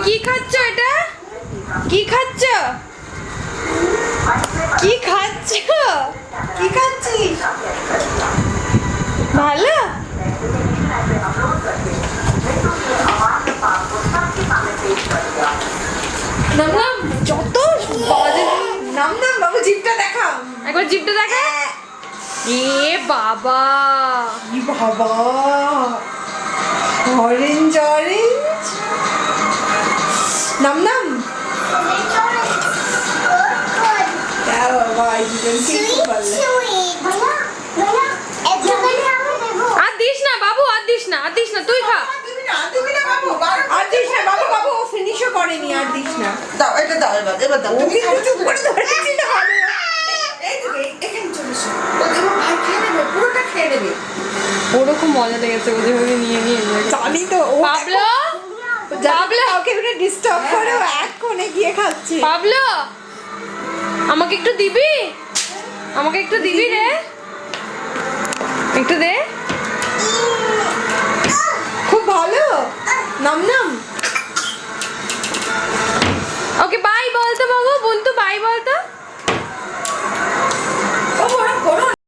কি খাচ্ছ এটা? কি খাচ্ছ? কি খাচ্ছ? কি খাচ্ছিস? ভালো? নাম নাম যত বাজে নাম নাম বাবু জিপটা দেখাও একবার জিপটা দেখা এ বাবা কি বাবা অরেঞ্জ অরেঞ্জ নাম নাম আর দিস না বাবু আর দিস না তুই খা আর দিস না বাবু বাবু ও ফিনিশও করেনি আর দিস না দাও এটা দাও এবার দাও তুমি চুপ করে ধরেছি না এই তো এখানে চলে এসো ও দেবো ভাই খেয়ে নেবে পুরোটা খেয়ে নেবে ওরকম মজা লেগেছে ও যেভাবে নিয়ে জানি তো পাবলো পাবলো ওকে একটু ডিস্টার্ব করে ও এক কোণে গিয়ে খাচ্ছে পাবলো আমাকে একটু দিবি রে একটু দে খুব ভালো নাম নাম ওকে বাই বলতো বাবু বন্ধু বাই বলতো